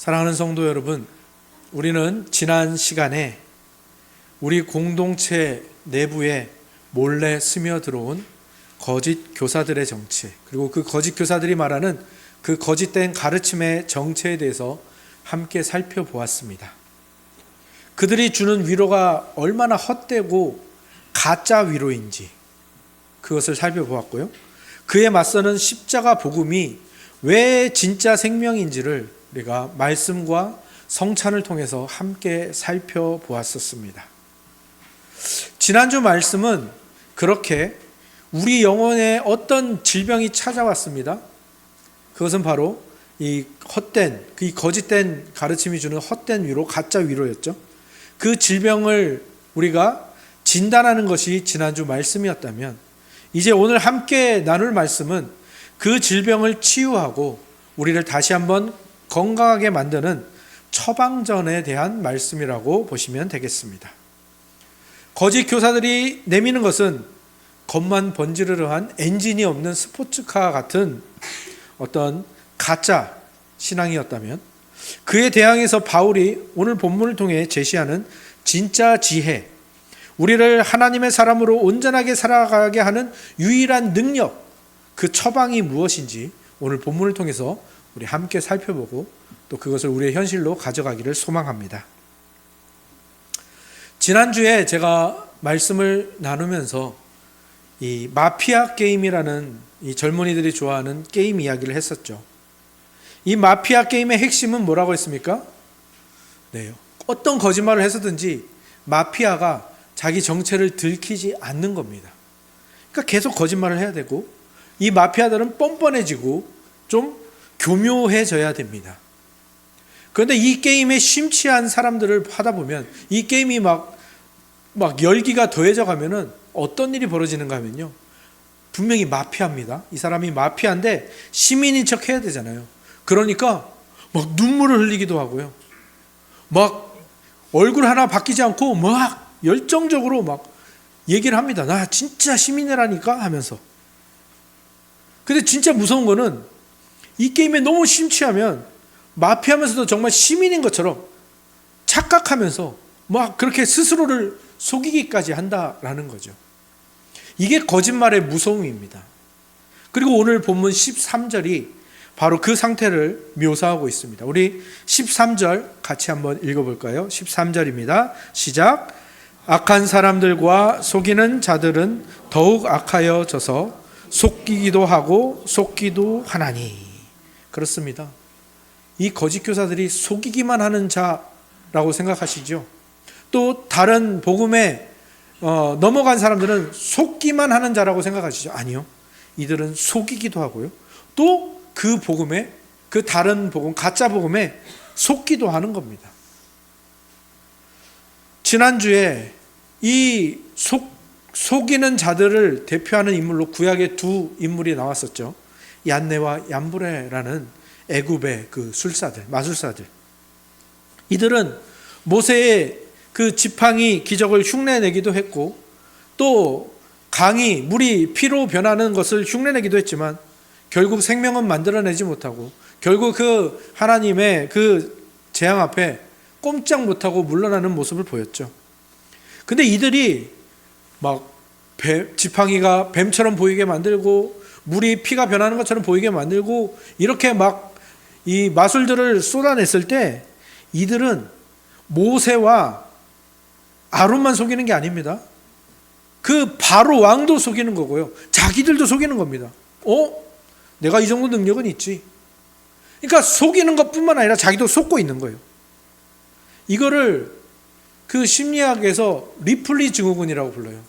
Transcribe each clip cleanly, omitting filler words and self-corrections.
사랑하는 성도 여러분, 우리는 지난 시간에 우리 공동체 내부에 몰래 스며들어온 거짓 교사들의 정체, 그리고 그 거짓 교사들이 말하는 그 거짓된 가르침의 정체에 대해서 함께 살펴보았습니다. 그들이 주는 위로가 얼마나 헛되고 가짜 위로인지 그것을 살펴보았고요. 그에 맞서는 십자가 복음이 왜 진짜 생명인지를 우리가 말씀과 성찬을 통해서 함께 살펴보았었습니다. 지난주 말씀은 그렇게 우리 영혼에 어떤 질병이 찾아왔습니다. 그것은 바로 이 거짓된 가르침이 주는 헛된 위로, 가짜 위로였죠. 그 질병을 우리가 진단하는 것이 지난주 말씀이었다면, 이제 오늘 함께 나눌 말씀은 그 질병을 치유하고 우리를 다시 한번 건강하게 만드는 처방전에 대한 말씀이라고 보시면 되겠습니다. 거짓 교사들이 내미는 것은 겉만 번지르르한 엔진이 없는 스포츠카 같은 어떤 가짜 신앙이었다면, 그에 대항해서 바울이 오늘 본문을 통해 제시하는 진짜 지혜, 우리를 하나님의 사람으로 온전하게 살아가게 하는 유일한 능력, 그 처방이 무엇인지 오늘 본문을 통해서 우리 함께 살펴보고 또 그것을 우리의 현실로 가져가기를 소망합니다. 지난주에 제가 말씀을 나누면서 이 마피아 게임이라는 이 젊은이들이 좋아하는 게임 이야기를 했었죠. 이 마피아 게임의 핵심은 뭐라고 했습니까? 네, 어떤 거짓말을 해서든지 마피아가 자기 정체를 들키지 않는 겁니다. 그러니까 계속 거짓말을 해야 되고, 이 마피아들은 뻔뻔해지고 좀 교묘해져야 됩니다. 그런데 이 게임에 심취한 사람들을 하다 보면 이 게임이 막 열기가 더해져 가면은 어떤 일이 벌어지는가 하면요, 분명히 마피아입니다. 이 사람이 마피아인데 시민인 척 해야 되잖아요. 그러니까 막 눈물을 흘리기도 하고요, 막 얼굴 하나 바뀌지 않고 막 열정적으로 막 얘기를 합니다. 나 진짜 시민이라니까 하면서. 근데 진짜 무서운 거는 이 게임에 너무 심취하면 마피아면서도 정말 시민인 것처럼 착각하면서 막 그렇게 스스로를 속이기까지 한다라는 거죠. 이게 거짓말의 무서움입니다. 그리고 오늘 본문 13절이 바로 그 상태를 묘사하고 있습니다. 우리 13절 같이 한번 읽어볼까요? 13절입니다. 시작. 악한 사람들과 속이는 자들은 더욱 악하여져서 속이기도 하고 속기도 하나니. 그렇습니다. 이 거짓 교사들이 속이기만 하는 자라고 생각하시죠? 또 다른 복음에 넘어간 사람들은 속기만 하는 자라고 생각하시죠? 아니요. 이들은 속이기도 하고요, 또 그 복음에, 그 다른 복음, 가짜 복음에 속기도 하는 겁니다. 지난주에 이 속이는 자들을 대표하는 인물로 구약의 두 인물이 나왔었죠. 얀네와 얀브레라는 애굽의 그 술사들, 마술사들. 이들은 모세의 그 지팡이 기적을 흉내내기도 했고, 또 강이 물이 피로 변하는 것을 흉내내기도 했지만 결국 생명은 만들어내지 못하고 결국 그 하나님의 그 재앙 앞에 꼼짝 못하고 물러나는 모습을 보였죠. 근데 이들이 막 지팡이가 뱀처럼 보이게 만들고 물이 피가 변하는 것처럼 보이게 만들고 이렇게 막 이 마술들을 쏟아냈을 때, 이들은 모세와 아론만 속이는 게 아닙니다. 그 바로 왕도 속이는 거고요, 자기들도 속이는 겁니다. 내가 이 정도 능력은 있지. 그러니까 속이는 것뿐만 아니라 자기도 속고 있는 거예요. 이거를 그 심리학에서 리플리 증후군이라고 불러요.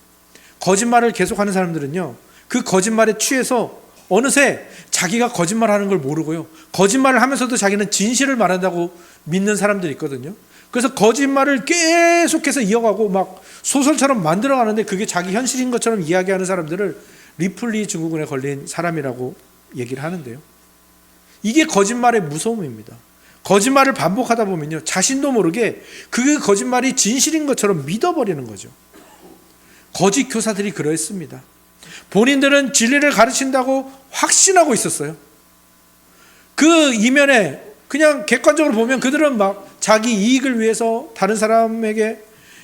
거짓말을 계속하는 사람들은요, 그 거짓말에 취해서 어느새 자기가 거짓말하는 걸 모르고요, 거짓말을 하면서도 자기는 진실을 말한다고 믿는 사람들이 있거든요. 그래서 거짓말을 계속해서 이어가고 막 소설처럼 만들어가는데 그게 자기 현실인 것처럼 이야기하는 사람들을 리플리 증후군에 걸린 사람이라고 얘기를 하는데요. 이게 거짓말의 무서움입니다. 거짓말을 반복하다 보면요, 자신도 모르게 그 거짓말이 진실인 것처럼 믿어버리는 거죠. 거짓 교사들이 그러했습니다. 본인들은 진리를 가르친다고 확신하고 있었어요. 그 이면에 그냥 객관적으로 보면 그들은 막 자기 이익을 위해서 다른 사람에게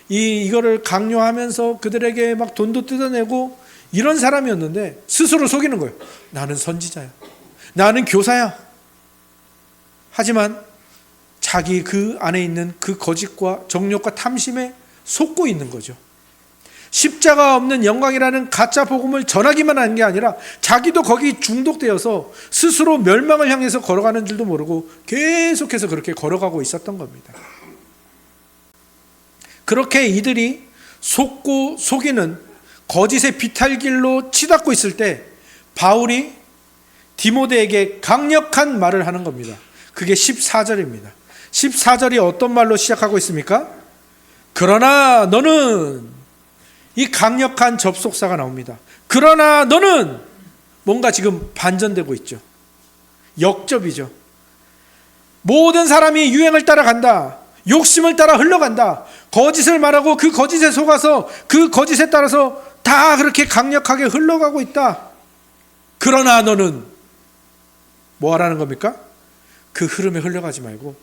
이거를 강요하면서 그들에게 막 돈도 뜯어내고 이런 사람이었는데 스스로 속이는 거예요. 나는 선지자야. 나는 교사야. 하지만 자기 그 안에 있는 그 거짓과 정욕과 탐심에 속고 있는 거죠. 십자가 없는 영광이라는 가짜 복음을 전하기만 하는 게 아니라 자기도 거기 중독되어서 스스로 멸망을 향해서 걸어가는 줄도 모르고 계속해서 그렇게 걸어가고 있었던 겁니다. 그렇게 이들이 속고 속이는 거짓의 비탈길로 치닫고 있을 때 바울이 디모데에게 강력한 말을 하는 겁니다. 그게 14절입니다. 14절이 어떤 말로 시작하고 있습니까? 그러나 너는, 이 강력한 접속사가 나옵니다. 그러나 너는 뭔가 지금 반전되고 있죠. 역접이죠. 모든 사람이 유행을 따라간다. 욕심을 따라 흘러간다. 거짓을 말하고 그 거짓에 속아서 그 거짓에 따라서 다 그렇게 강력하게 흘러가고 있다. 그러나 너는 뭐 하라는 겁니까? 그 흐름에 흘러가지 말고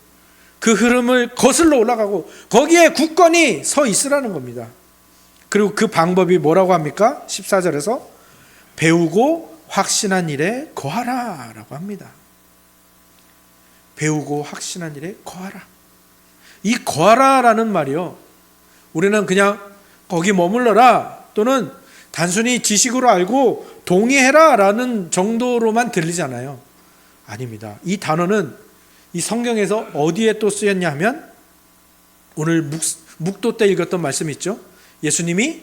그 흐름을 거슬러 올라가고 거기에 굳건히 서 있으라는 겁니다. 그리고 그 방법이 뭐라고 합니까? 14절에서 배우고 확신한 일에 거하라 라고 합니다. 배우고 확신한 일에 거하라. 이 거하라 라는 말이요, 우리는 그냥 거기 머물러라 또는 단순히 지식으로 알고 동의해라 라는 정도로만 들리잖아요. 아닙니다. 이 단어는 이 성경에서 어디에 또 쓰였냐 하면 오늘 묵도 때 읽었던 말씀 있죠. 예수님이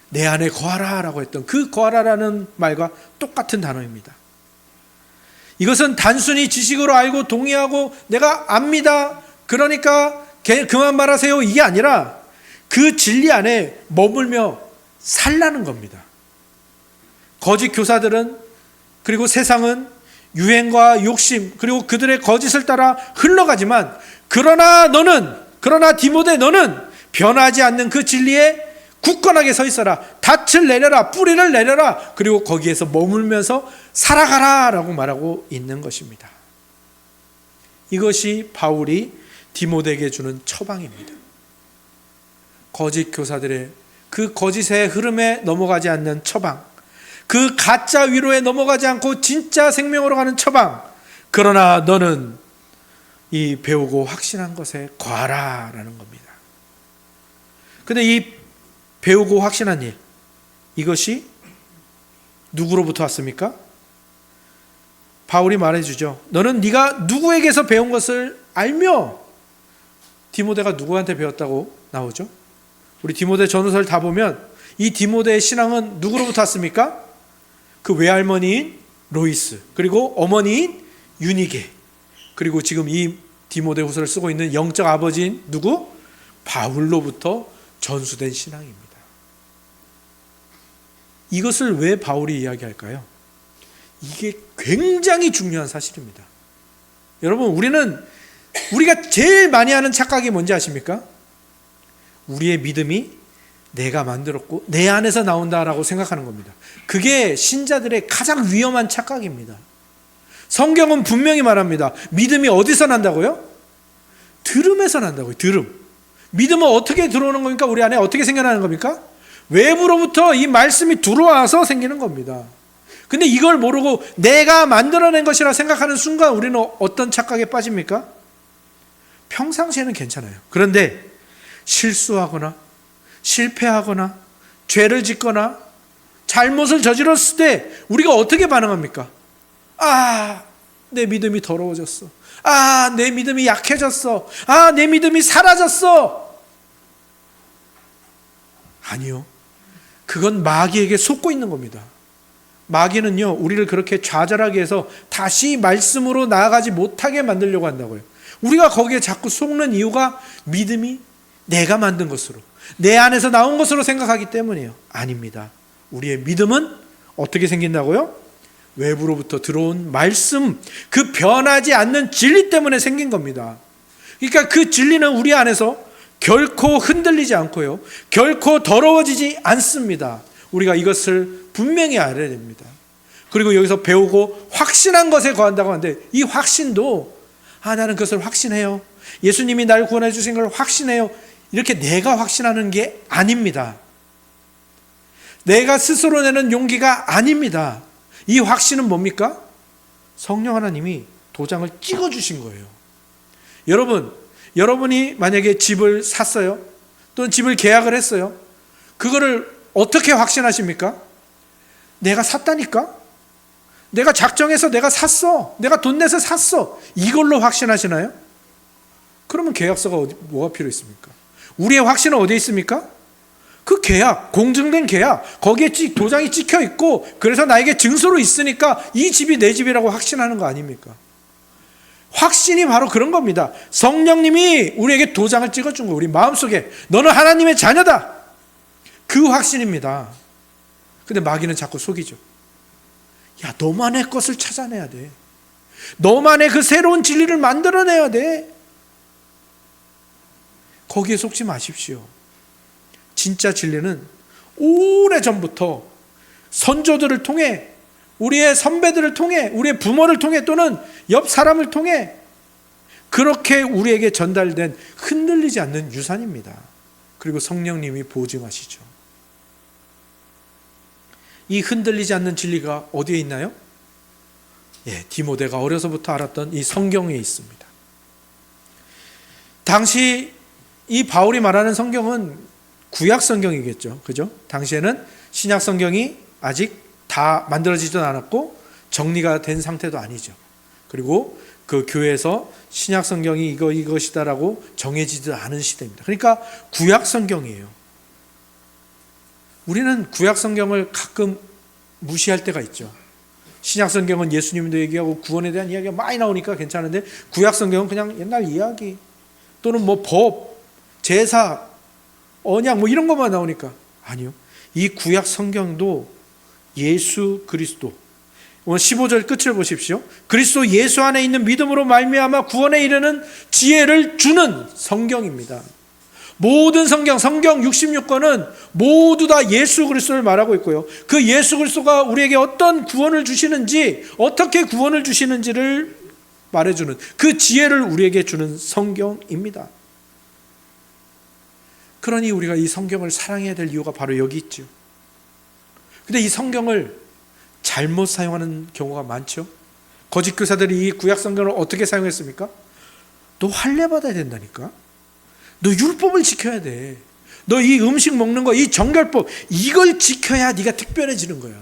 내 안에 거하라 라고 했던 그 거하라라는 말과 똑같은 단어입니다. 이것은 단순히 지식으로 알고 동의하고 내가 압니다, 그러니까 그만 말하세요, 이게 아니라 그 진리 안에 머물며 살라는 겁니다. 거짓 교사들은, 그리고 세상은 유행과 욕심 그리고 그들의 거짓을 따라 흘러가지만 그러나 디모데 너는 변하지 않는 그 진리에 굳건하게 서 있어라. 닻을 내려라. 뿌리를 내려라. 그리고 거기에서 머물면서 살아가라 라고 말하고 있는 것입니다. 이것이 바울이 디모데에게 주는 처방입니다. 거짓 교사들의 그 거짓의 흐름에 넘어가지 않는 처방, 그 가짜 위로에 넘어가지 않고 진짜 생명으로 가는 처방. 그러나 너는 이 배우고 확신한 것에 거하라 라는 겁니다. 근데 이 배우고 확신한 일, 이것이 누구로부터 왔습니까? 바울이 말해주죠. 너는 네가 누구에게서 배운 것을 알며. 디모데가 누구한테 배웠다고 나오죠? 우리 디모데 전후서를 다 보면 이 디모데의 신앙은 누구로부터 왔습니까? 그 외할머니인 로이스, 그리고 어머니인 유니게, 그리고 지금 이 디모데 후서를 쓰고 있는 영적 아버지인 누구? 바울로부터 전수된 신앙입니다. 이것을 왜 바울이 이야기할까요? 이게 굉장히 중요한 사실입니다. 여러분, 우리가 제일 많이 하는 착각이 뭔지 아십니까? 우리의 믿음이 내가 만들었고 내 안에서 나온다라고 생각하는 겁니다. 그게 신자들의 가장 위험한 착각입니다. 성경은 분명히 말합니다. 믿음이 어디서 난다고요? 들음에서 난다고요. 들음. 믿음은 어떻게 들어오는 겁니까? 우리 안에 어떻게 생겨나는 겁니까? 외부로부터 이 말씀이 들어와서 생기는 겁니다. 근데 이걸 모르고 내가 만들어낸 것이라 생각하는 순간 우리는 어떤 착각에 빠집니까? 평상시에는 괜찮아요. 그런데 실수하거나 실패하거나 죄를 짓거나 잘못을 저질렀을 때 우리가 어떻게 반응합니까? 내 믿음이 더러워졌어. 내 믿음이 약해졌어. 내 믿음이 사라졌어. 아니요. 그건 마귀에게 속고 있는 겁니다. 마귀는요, 우리를 그렇게 좌절하게 해서 다시 말씀으로 나아가지 못하게 만들려고 한다고요. 우리가 거기에 자꾸 속는 이유가 믿음이 내가 만든 것으로, 내 안에서 나온 것으로 생각하기 때문이에요. 아닙니다. 우리의 믿음은 어떻게 생긴다고요? 외부로부터 들어온 말씀, 그 변하지 않는 진리 때문에 생긴 겁니다. 그러니까 그 진리는 우리 안에서 결코 흔들리지 않고요, 결코 더러워지지 않습니다. 우리가 이것을 분명히 알아야 됩니다. 그리고 여기서 배우고 확신한 것에 거한다고 하는데, 이 확신도 나는 그것을 확신해요. 예수님이 나를 구원해 주신 걸 확신해요. 이렇게 내가 확신하는 게 아닙니다. 내가 스스로 내는 용기가 아닙니다. 이 확신은 뭡니까? 성령 하나님이 도장을 찍어주신 거예요. 여러분이 만약에 집을 샀어요. 또는 집을 계약을 했어요. 그거를 어떻게 확신하십니까? 내가 샀다니까? 내가 작정해서 내가 샀어. 내가 돈 내서 샀어. 이걸로 확신하시나요? 그러면 계약서가 뭐가 필요 있습니까? 우리의 확신은 어디에 있습니까? 그 계약, 공증된 계약, 거기에 도장이 찍혀 있고, 그래서 나에게 증서로 있으니까 이 집이 내 집이라고 확신하는 거 아닙니까? 확신이 바로 그런 겁니다. 성령님이 우리에게 도장을 찍어준 거예요. 우리 마음속에 너는 하나님의 자녀다. 그 확신입니다. 근데 마귀는 자꾸 속이죠. 야, 너만의 것을 찾아내야 돼. 너만의 그 새로운 진리를 만들어내야 돼. 거기에 속지 마십시오. 진짜 진리는 오래전부터 선조들을 통해, 우리의 선배들을 통해, 우리의 부모를 통해, 또는 옆 사람을 통해 그렇게 우리에게 전달된 흔들리지 않는 유산입니다. 그리고 성령님이 보증하시죠. 이 흔들리지 않는 진리가 어디에 있나요? 디모데가 어려서부터 알았던 이 성경에 있습니다. 당시 이 바울이 말하는 성경은 구약 성경이겠죠. 그죠? 당시에는 신약 성경이 아직 다 만들어지지도 않았고 정리가 된 상태도 아니죠. 그리고 그 교회에서 신약 성경이 이것이다라고 정해지지도 않은 시대입니다. 그러니까 구약 성경이에요. 우리는 구약 성경을 가끔 무시할 때가 있죠. 신약 성경은 예수님도 얘기하고 구원에 대한 이야기가 많이 나오니까 괜찮은데, 구약 성경은 그냥 옛날 이야기 또는 뭐 법, 제사, 언약 뭐 이런 것만 나오니까. 아니요. 이 구약 성경도 예수 그리스도, 오늘 15절 끝을 보십시오. 그리스도 예수 안에 있는 믿음으로 말미암아 구원에 이르는 지혜를 주는 성경입니다. 모든 성경 66권은 모두 다 예수 그리스도를 말하고 있고요. 그 예수 그리스도가 우리에게 어떤 구원을 주시는지, 어떻게 구원을 주시는지를 말해주는 그 지혜를 우리에게 주는 성경입니다. 그러니 우리가 이 성경을 사랑해야 될 이유가 바로 여기 있죠. 근데 이 성경을 잘못 사용하는 경우가 많죠. 거짓 교사들이 이 구약 성경을 어떻게 사용했습니까? 너 할례 받아야 된다니까? 너 율법을 지켜야 돼. 너 이 음식 먹는 거, 이 정결법, 이걸 지켜야 네가 특별해지는 거야.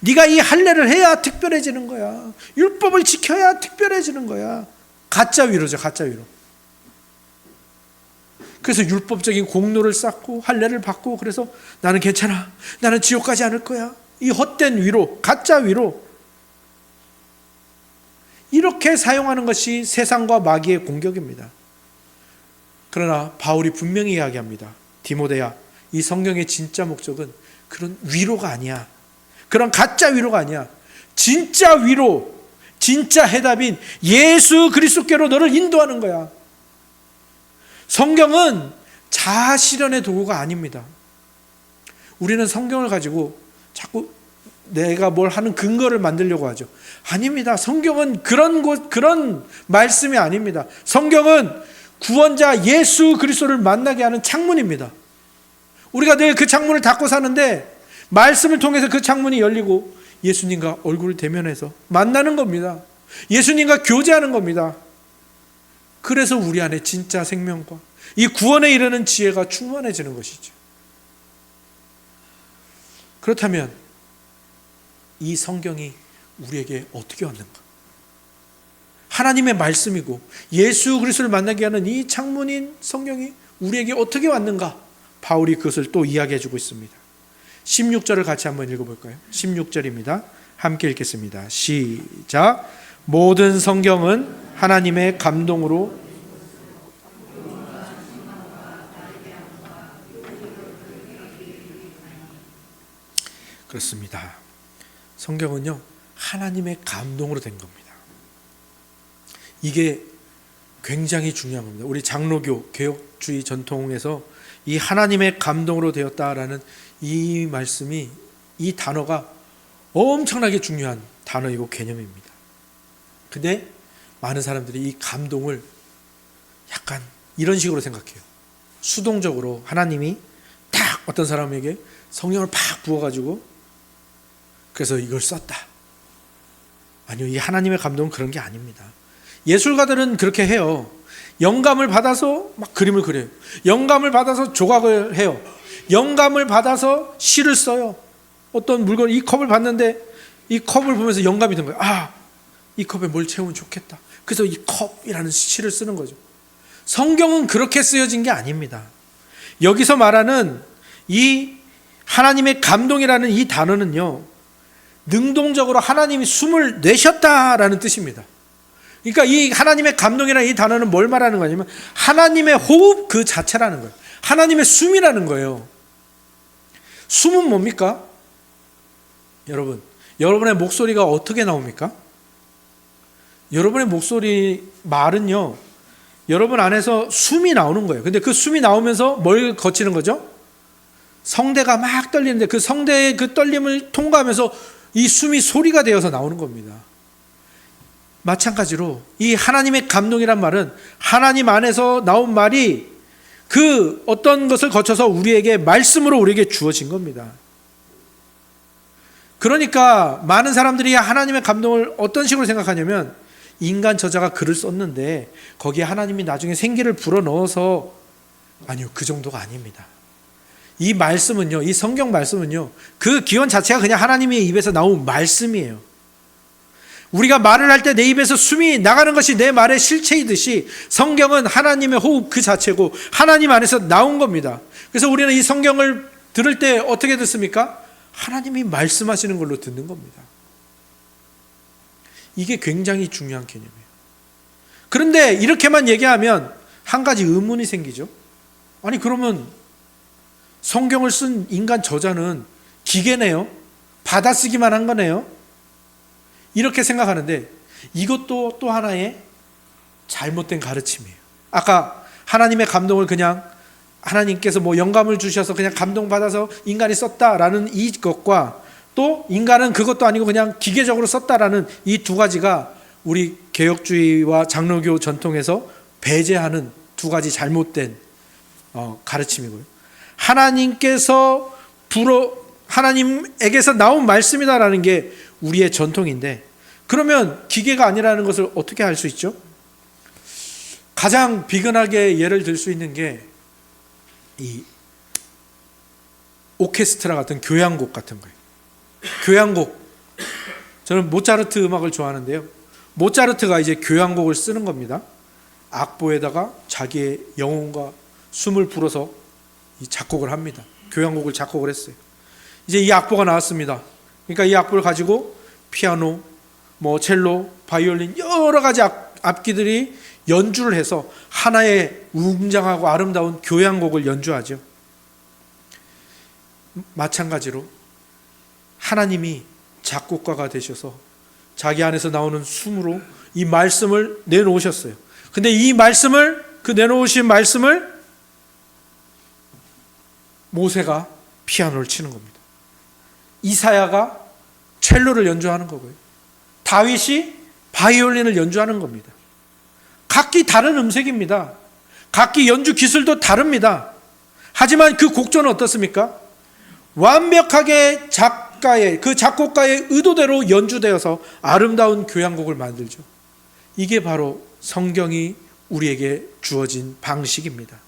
네가 이 할례를 해야 특별해지는 거야. 율법을 지켜야 특별해지는 거야. 가짜 위로죠, 가짜 위로. 그래서 율법적인 공로를 쌓고 할례를 받고, 그래서 나는 괜찮아, 나는 지옥 가지 않을 거야. 이 헛된 위로, 가짜 위로. 이렇게 사용하는 것이 세상과 마귀의 공격입니다. 그러나 바울이 분명히 이야기합니다. 디모데야, 이 성경의 진짜 목적은 그런 위로가 아니야. 그런 가짜 위로가 아니야. 진짜 위로, 진짜 해답인 예수 그리스도께로 너를 인도하는 거야. 성경은 자아 실현의 도구가 아닙니다. 우리는 성경을 가지고 자꾸 내가 뭘 하는 근거를 만들려고 하죠. 아닙니다. 성경은 그런 말씀이 아닙니다. 성경은 구원자 예수 그리스도를 만나게 하는 창문입니다. 우리가 늘 그 창문을 닫고 사는데, 말씀을 통해서 그 창문이 열리고 예수님과 얼굴을 대면해서 만나는 겁니다. 예수님과 교제하는 겁니다. 그래서 우리 안에 진짜 생명과 이 구원에 이르는 지혜가 충만해지는 것이죠. 그렇다면 이 성경이 우리에게 어떻게 왔는가? 하나님의 말씀이고 예수 그리스도를 만나게 하는 이 창문인 성경이 우리에게 어떻게 왔는가? 바울이 그것을 또 이야기해 주고 있습니다. 16절을 같이 한번 읽어볼까요? 16절입니다. 함께 읽겠습니다. 시작. 모든 성경은 하나님의 감동으로 그렇습니다. 성경은요, 하나님의 감동으로 된 겁니다. 이게 굉장히 중요한 겁니다. 우리 장로교 개혁주의 전통에서 이 하나님의 감동으로 되었다라는 이 말씀이, 이 단어가 엄청나게 중요한 단어이고 개념입니다. 근데 많은 사람들이 이 감동을 약간 이런 식으로 생각해요. 수동적으로 하나님이 딱 어떤 사람에게 성령을 팍 부어가지고 그래서 이걸 썼다. 아니요, 이 하나님의 감동은 그런 게 아닙니다. 예술가들은 그렇게 해요. 영감을 받아서 막 그림을 그려요. 영감을 받아서 조각을 해요. 영감을 받아서 시를 써요. 어떤 물건, 이 컵을 봤는데 이 컵을 보면서 영감이 든 거예요. 아, 이 컵에 뭘 채우면 좋겠다. 그래서 이 컵이라는 시를 쓰는 거죠. 성경은 그렇게 쓰여진 게 아닙니다. 여기서 말하는 이 하나님의 감동이라는 이 단어는요, 능동적으로 하나님이 숨을 내셨다라는 뜻입니다. 그러니까 이 하나님의 감동이라는 이 단어는 뭘 말하는 거냐면 하나님의 호흡 그 자체라는 거예요. 하나님의 숨이라는 거예요. 숨은 뭡니까? 여러분의 목소리가 어떻게 나옵니까? 여러분의 목소리 말은요, 여러분 안에서 숨이 나오는 거예요. 근데 그 숨이 나오면서 뭘 거치는 거죠? 성대가 막 떨리는데 그 성대의 그 떨림을 통과하면서 이 숨이 소리가 되어서 나오는 겁니다. 마찬가지로 이 하나님의 감동이란 말은 하나님 안에서 나온 말이 그 어떤 것을 거쳐서 우리에게 말씀으로 우리에게 주어진 겁니다. 그러니까 많은 사람들이 하나님의 감동을 어떤 식으로 생각하냐면 인간 저자가 글을 썼는데 거기에 하나님이 나중에 생기를 불어넣어서 아니요, 그 정도가 아닙니다. 이 말씀은요, 이 성경 말씀은요, 그 기원 자체가 그냥 하나님의 입에서 나온 말씀이에요. 우리가 말을 할 때 내 입에서 숨이 나가는 것이 내 말의 실체이듯이 성경은 하나님의 호흡 그 자체고 하나님 안에서 나온 겁니다. 그래서 우리는 이 성경을 들을 때 어떻게 듣습니까? 하나님이 말씀하시는 걸로 듣는 겁니다. 이게 굉장히 중요한 개념이에요. 그런데 이렇게만 얘기하면 한 가지 의문이 생기죠. 아니 그러면 성경을 쓴 인간 저자는 기계네요? 받아쓰기만 한 거네요? 이렇게 생각하는데 이것도 또 하나의 잘못된 가르침이에요. 아까 하나님의 감동을 그냥 하나님께서 뭐 영감을 주셔서 그냥 감동받아서 인간이 썼다라는 이것과 또 인간은 그것도 아니고 그냥 기계적으로 썼다라는 이 두 가지가 우리 개혁주의와 장로교 전통에서 배제하는 두 가지 잘못된 가르침이고요. 하나님에게서 나온 말씀이다라는 게 우리의 전통인데 그러면 기계가 아니라는 것을 어떻게 알 수 있죠? 가장 비근하게 예를 들 수 있는 게 이 오케스트라 같은 교향곡 같은 거예요. 교향곡. 저는 모차르트 음악을 좋아하는데요. 모차르트가 이제 교향곡을 쓰는 겁니다. 악보에다가 자기의 영혼과 숨을 불어서 이 작곡을 합니다. 교향곡을 작곡을 했어요. 이제 이 악보가 나왔습니다. 그러니까 이 악보를 가지고 피아노, 첼로, 바이올린 여러 가지 악기들이 연주를 해서 하나의 웅장하고 아름다운 교향곡을 연주하죠. 마찬가지로 하나님이 작곡가가 되셔서 자기 안에서 나오는 숨으로 이 말씀을 내놓으셨어요. 근데 이 말씀을, 그 내놓으신 말씀을 모세가 피아노를 치는 겁니다. 이사야가 첼로를 연주하는 거고요. 다윗이 바이올린을 연주하는 겁니다. 각기 다른 음색입니다. 각기 연주 기술도 다릅니다. 하지만 그 곡조는 어떻습니까? 완벽하게 그 작곡가의 의도대로 연주되어서 아름다운 교향곡을 만들죠. 이게 바로 성경이 우리에게 주어진 방식입니다.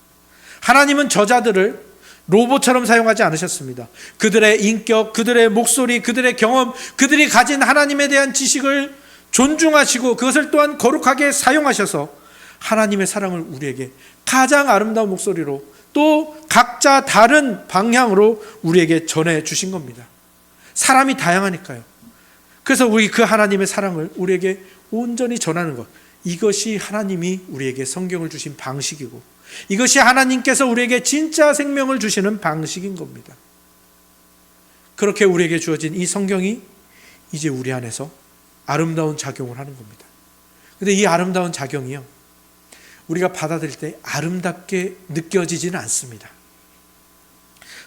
하나님은 저자들을 로봇처럼 사용하지 않으셨습니다. 그들의 인격, 그들의 목소리, 그들의 경험, 그들이 가진 하나님에 대한 지식을 존중하시고 그것을 또한 거룩하게 사용하셔서 하나님의 사랑을 우리에게 가장 아름다운 목소리로 또 각자 다른 방향으로 우리에게 전해 주신 겁니다. 사람이 다양하니까요. 그래서 우리 그 하나님의 사랑을 우리에게 온전히 전하는 것, 이것이 하나님이 우리에게 성경을 주신 방식이고 이것이 하나님께서 우리에게 진짜 생명을 주시는 방식인 겁니다. 그렇게 우리에게 주어진 이 성경이 이제 우리 안에서 아름다운 작용을 하는 겁니다. 그런데 이 아름다운 작용이요, 우리가 받아들일 때 아름답게 느껴지지는 않습니다.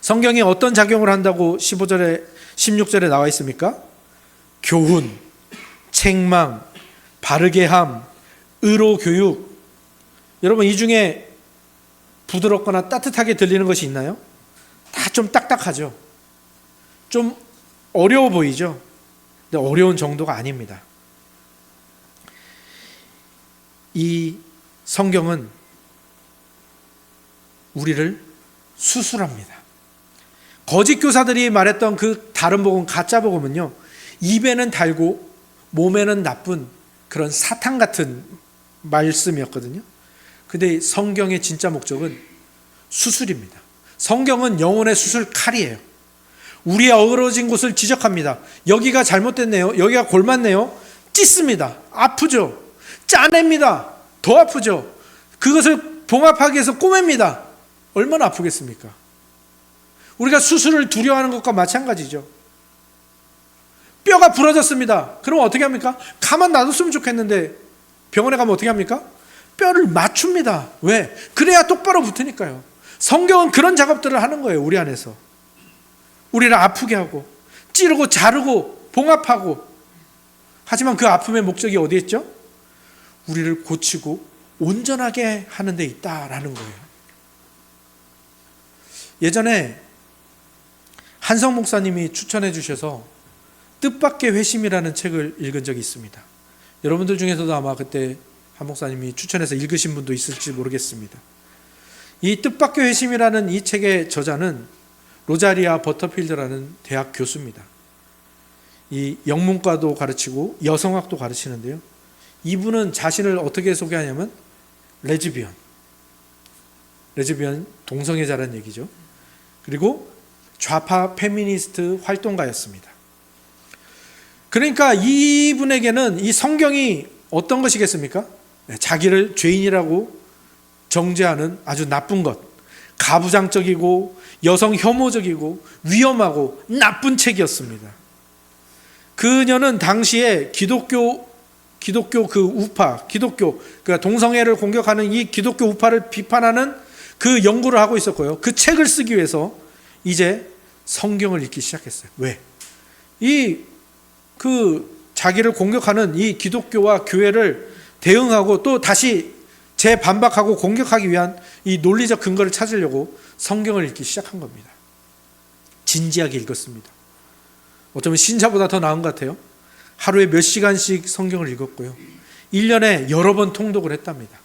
성경이 어떤 작용을 한다고 15절에 16절에 나와 있습니까? 교훈, 책망, 바르게 함, 의로 교육. 여러분, 이 중에 부드럽거나 따뜻하게 들리는 것이 있나요? 다 좀 딱딱하죠. 좀 어려워 보이죠. 근데 어려운 정도가 아닙니다. 이 성경은 우리를 수술합니다. 거짓 교사들이 말했던 그 다른 복음, 가짜 복음은요, 입에는 달고 몸에는 나쁜 그런 사탕 같은 말씀이었거든요. 근데 성경의 진짜 목적은 수술입니다. 성경은 영혼의 수술 칼이에요. 우리의 어그러진 곳을 지적합니다. 여기가 잘못됐네요. 여기가 골맞네요. 찢습니다. 아프죠. 짜냅니다. 더 아프죠. 그것을 봉합하기 위해서 꼬맵니다. 얼마나 아프겠습니까? 우리가 수술을 두려워하는 것과 마찬가지죠. 뼈가 부러졌습니다. 그럼 어떻게 합니까? 가만 놔뒀으면 좋겠는데 병원에 가면 어떻게 합니까? 뼈를 맞춥니다. 왜? 그래야 똑바로 붙으니까요. 성경은 그런 작업들을 하는 거예요. 우리 안에서. 우리를 아프게 하고 찌르고 자르고 봉합하고. 하지만 그 아픔의 목적이 어디에 있죠? 우리를 고치고 온전하게 하는 데 있다라는 거예요. 예전에 한성 목사님이 추천해 주셔서 뜻밖의 회심이라는 책을 읽은 적이 있습니다. 여러분들 중에서도 아마 그때 한 목사님이 추천해서 읽으신 분도 있을지 모르겠습니다. 이 뜻밖의 회심이라는 이 책의 저자는 로자리아 버터필드라는 대학 교수입니다. 이 영문과도 가르치고 여성학도 가르치는데요. 이분은 자신을 어떻게 소개하냐면 레즈비언, 동성애자라는 얘기죠. 그리고 좌파 페미니스트 활동가였습니다. 그러니까 이분에게는 이 성경이 어떤 것이겠습니까? 자기를 죄인이라고 정죄하는 아주 나쁜 것, 가부장적이고 여성 혐오적이고 위험하고 나쁜 책이었습니다. 그녀는 당시에 기독교 그 우파, 그러니까 동성애를 공격하는 이 기독교 우파를 비판하는 그 연구를 하고 있었고요. 그 책을 쓰기 위해서 이제 성경을 읽기 시작했어요. 왜? 자기를 공격하는 이 기독교와 교회를 대응하고 또 다시 재반박하고 공격하기 위한 이 논리적 근거를 찾으려고 성경을 읽기 시작한 겁니다. 진지하게 읽었습니다. 어쩌면 신자보다 더 나은 것 같아요. 하루에 몇 시간씩 성경을 읽었고요. 1년에 여러 번 통독을 했답니다.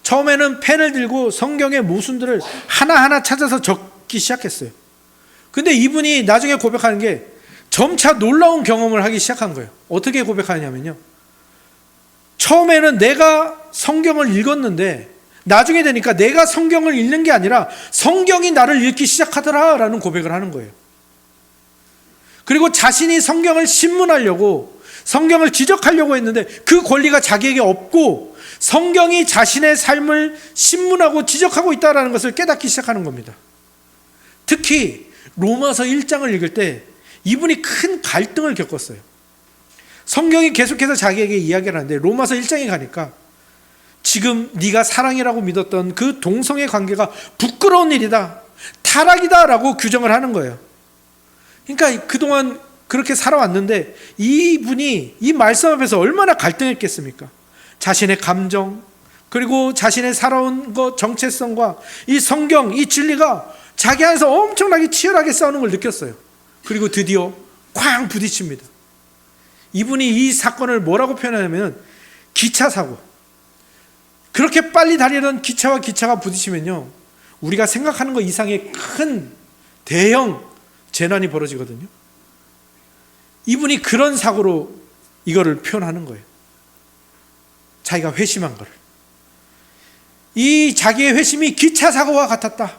처음에는 펜을 들고 성경의 모순들을 하나하나 찾아서 적기 시작했어요. 근데 이분이 나중에 고백하는 게 점차 놀라운 경험을 하기 시작한 거예요. 어떻게 고백하냐면요. 처음에는 내가 성경을 읽었는데 나중에 되니까 내가 성경을 읽는 게 아니라 성경이 나를 읽기 시작하더라라는 고백을 하는 거예요. 그리고 자신이 성경을 신문하려고 성경을 지적하려고 했는데 그 권리가 자기에게 없고 성경이 자신의 삶을 신문하고 지적하고 있다는 것을 깨닫기 시작하는 겁니다. 특히 로마서 1장을 읽을 때 이분이 큰 갈등을 겪었어요. 성경이 계속해서 자기에게 이야기를 하는데 로마서 1장에 가니까 지금 네가 사랑이라고 믿었던 그 동성애 관계가 부끄러운 일이다, 타락이다 라고 규정을 하는 거예요. 그러니까 그동안 그렇게 살아왔는데 이분이 이 말씀 앞에서 얼마나 갈등했겠습니까? 자신의 감정, 그리고 자신의 살아온 것, 정체성과 이 성경, 이 진리가 자기 안에서 엄청나게 치열하게 싸우는 걸 느꼈어요. 그리고 드디어 쾅 부딪힙니다. 이분이 이 사건을 뭐라고 표현하냐면 기차 사고. 그렇게 빨리 달리던 기차와 기차가 부딪히면요, 우리가 생각하는 것 이상의 큰 대형 재난이 벌어지거든요. 이분이 그런 사고로 이거를 표현하는 거예요. 자기가 회심한 거를. 이 자기의 회심이 기차 사고와 같았다.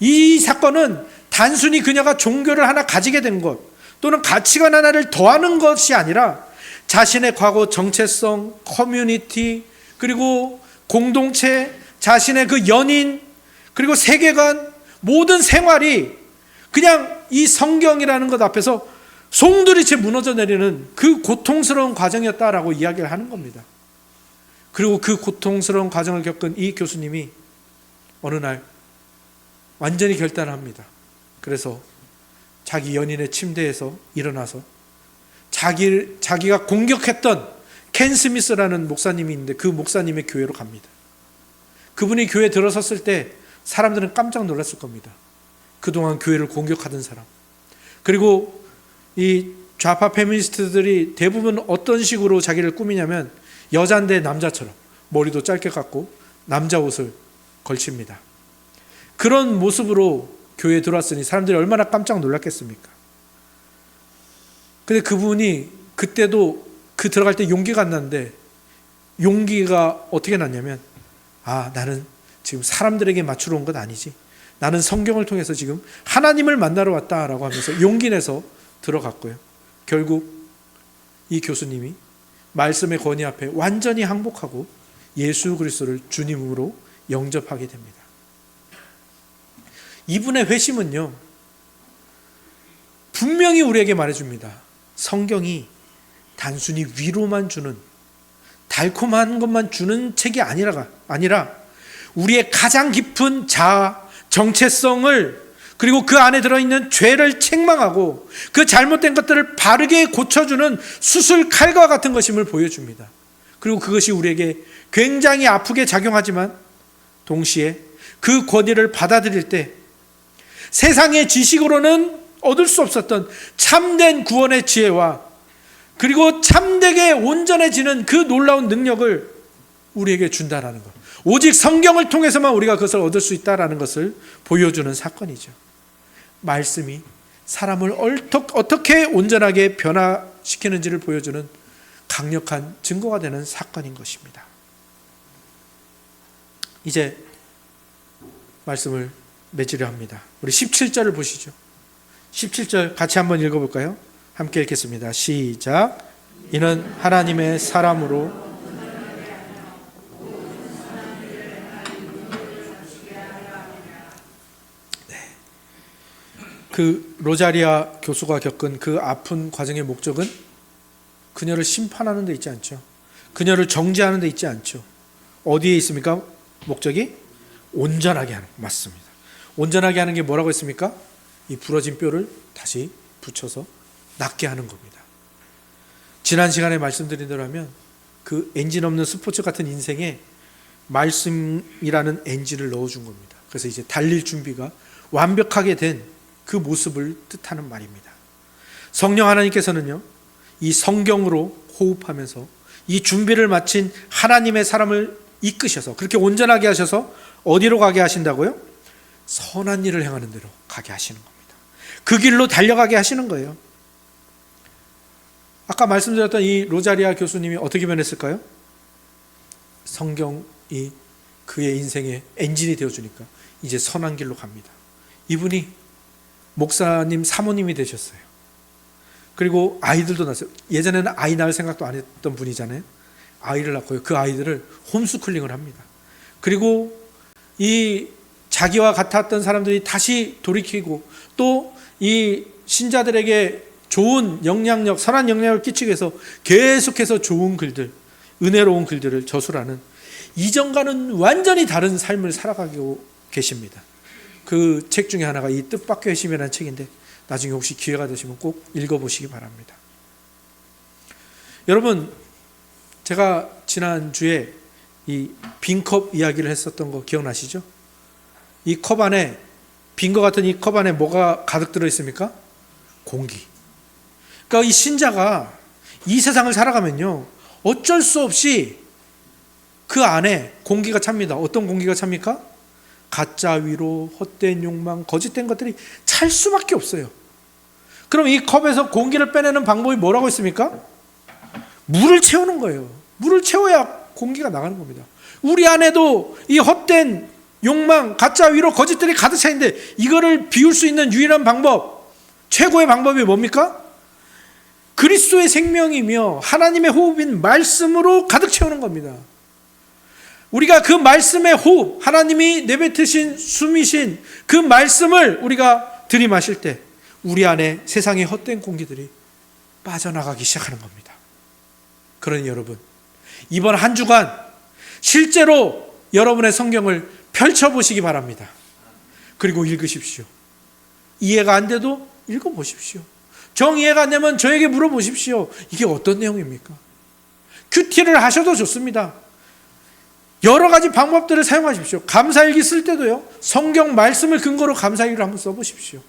이 사건은 단순히 그녀가 종교를 하나 가지게 된 것 또는 가치관 하나를 더하는 것이 아니라 자신의 과거 정체성, 커뮤니티, 그리고 공동체, 자신의 그 연인, 그리고 세계관, 모든 생활이 그냥 이 성경이라는 것 앞에서 송두리째 무너져 내리는 그 고통스러운 과정이었다라고 이야기를 하는 겁니다. 그리고 그 고통스러운 과정을 겪은 이 교수님이 어느 날 완전히 결단을 합니다. 그래서 자기 연인의 침대에서 일어나서 자기가 공격했던 켄 스미스라는 목사님이 있는데 그 목사님의 교회로 갑니다. 그분이 교회에 들어섰을 때 사람들은 깜짝 놀랐을 겁니다. 그동안 교회를 공격하던 사람. 그리고 이 좌파 페미니스트들이 대부분 어떤 식으로 자기를 꾸미냐면 여잔데 남자처럼 머리도 짧게 깎고 남자 옷을 걸칩니다. 그런 모습으로 교회에 들어왔으니 사람들이 얼마나 깜짝 놀랐겠습니까? 근데 그분이 그때도 그 들어갈 때 용기가 안 났는데 용기가 어떻게 났냐면 나는 지금 사람들에게 맞추러 온 건 아니지. 나는 성경을 통해서 지금 하나님을 만나러 왔다라고 하면서 용기 내서 들어갔고요. 결국 이 교수님이 말씀의 권위 앞에 완전히 항복하고 예수 그리스도를 주님으로 영접하게 됩니다. 이분의 회심은요, 분명히 우리에게 말해줍니다. 성경이 단순히 위로만 주는, 달콤한 것만 주는 책이 아니라 우리의 가장 깊은 자아, 정체성을, 그리고 그 안에 들어있는 죄를 책망하고 그 잘못된 것들을 바르게 고쳐주는 수술 칼과 같은 것임을 보여줍니다. 그리고 그것이 우리에게 굉장히 아프게 작용하지만 동시에 그 권위를 받아들일 때 세상의 지식으로는 얻을 수 없었던 참된 구원의 지혜와 그리고 참되게 온전해지는 그 놀라운 능력을 우리에게 준다라는 것. 오직 성경을 통해서만 우리가 그것을 얻을 수 있다라는 것을 보여주는 사건이죠. 말씀이 사람을 어떻게 온전하게 변화시키는지를 보여주는 강력한 증거가 되는 사건인 것입니다. 이제 말씀을 맺으려 합니다. 우리 17절을 보시죠. 17절 같이 한번 읽어볼까요? 함께 읽겠습니다. 시작. 이는 하나님의 사람으로 그 로자리아 교수가 겪은 그 아픈 과정의 목적은 그녀를 심판하는 데 있지 않죠. 그녀를 정죄하는 데 있지 않죠. 어디에 있습니까? 목적이 온전하게 하는, 맞습니다. 온전하게 하는 게 뭐라고 했습니까? 이 부러진 뼈를 다시 붙여서 낫게 하는 겁니다. 지난 시간에 말씀드린 대로 하면 그 엔진 없는 스포츠 같은 인생에 말씀이라는 엔진을 넣어준 겁니다. 그래서 이제 달릴 준비가 완벽하게 된 그 모습을 뜻하는 말입니다. 성령 하나님께서는요, 이 성경으로 호흡하면서 이 준비를 마친 하나님의 사람을 이끄셔서 그렇게 온전하게 하셔서 어디로 가게 하신다고요? 선한 일을 행하는 대로 가게 하시는 겁니다. 그 길로 달려가게 하시는 거예요. 아까 말씀드렸던 이 로자리아 교수님이 어떻게 변했을까요? 성경이 그의 인생의 엔진이 되어주니까 이제 선한 길로 갑니다. 이분이 목사님 사모님이 되셨어요. 그리고 아이들도 낳았어요. 예전에는 아이 낳을 생각도 안 했던 분이잖아요. 아이를 낳고요. 그 아이들을 홈스쿨링을 합니다. 그리고 이 자기와 같았던 사람들이 다시 돌이키고 또 이 신자들에게 좋은 영향력, 선한 영향력을 끼치기 위해서 계속해서 좋은 글들, 은혜로운 글들을 저술하는 이전과는 완전히 다른 삶을 살아가고 계십니다. 그 책 중에 하나가 이 뜻밖의 회심이라는 책인데 나중에 혹시 기회가 되시면 꼭 읽어보시기 바랍니다. 여러분, 제가 지난주에 이 빈컵 이야기를 했었던 거 기억나시죠? 이 컵 안에, 빈 것 같은 이 컵 안에 뭐가 가득 들어있습니까? 공기. 그러니까 이 신자가 이 세상을 살아가면요, 어쩔 수 없이 그 안에 공기가 찹니다. 어떤 공기가 찹니까? 가짜 위로, 헛된 욕망, 거짓된 것들이 찰 수밖에 없어요. 그럼 이 컵에서 공기를 빼내는 방법이 뭐라고 했습니까? 물을 채우는 거예요. 물을 채워야 공기가 나가는 겁니다. 우리 안에도 이 헛된 욕망, 가짜 위로, 거짓들이 가득 차 있는데 이거를 비울 수 있는 유일한 방법, 최고의 방법이 뭡니까? 그리스도의 생명이며 하나님의 호흡인 말씀으로 가득 채우는 겁니다. 우리가 그 말씀의 호흡, 하나님이 내뱉으신 숨이신 그 말씀을 우리가 들이마실 때 우리 안에 세상의 헛된 공기들이 빠져나가기 시작하는 겁니다. 그러니 여러분, 이번 한 주간 실제로 여러분의 성경을 펼쳐보시기 바랍니다. 그리고 읽으십시오. 이해가 안 돼도 읽어보십시오. 정 이해가 안 되면 저에게 물어보십시오. 이게 어떤 내용입니까? 큐티를 하셔도 좋습니다. 여러 가지 방법들을 사용하십시오. 감사일기 쓸 때도요, 성경 말씀을 근거로 감사일기를 한번 써보십시오.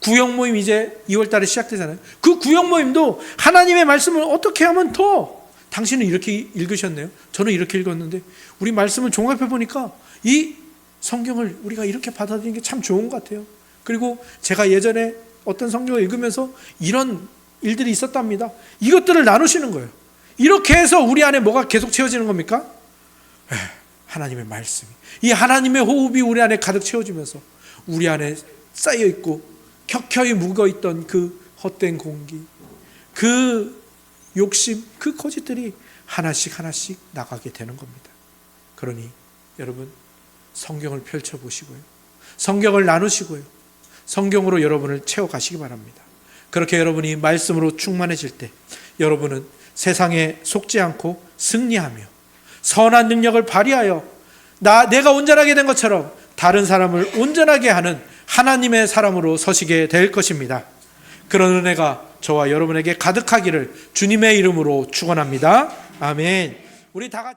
구역 모임 이제 2월 달에 시작되잖아요. 그 구역 모임도 하나님의 말씀을 어떻게 하면 더, 당신은 이렇게 읽으셨네요, 저는 이렇게 읽었는데 우리 말씀을 종합해 보니까 이 성경을 우리가 이렇게 받아들이는 게 참 좋은 것 같아요. 그리고 제가 예전에 어떤 성경을 읽으면서 이런 일들이 있었답니다. 이것들을 나누시는 거예요. 이렇게 해서 우리 안에 뭐가 계속 채워지는 겁니까? 하나님의 말씀이, 이 하나님의 호흡이 우리 안에 가득 채워지면서 우리 안에 쌓여있고 켜켜이 묵어있던 그 헛된 공기, 그 욕심, 그 거짓들이 하나씩 하나씩 나가게 되는 겁니다. 그러니 여러분, 성경을 펼쳐보시고요, 성경을 나누시고요, 성경으로 여러분을 채워가시기 바랍니다. 그렇게 여러분이 말씀으로 충만해질 때 여러분은 세상에 속지 않고 승리하며 선한 능력을 발휘하여 내가 온전하게 된 것처럼 다른 사람을 온전하게 하는 하나님의 사람으로 서시게 될 것입니다. 그런 은혜가 저와 여러분에게 가득하기를 주님의 이름으로 축원합니다. 아멘. 우리 다 같이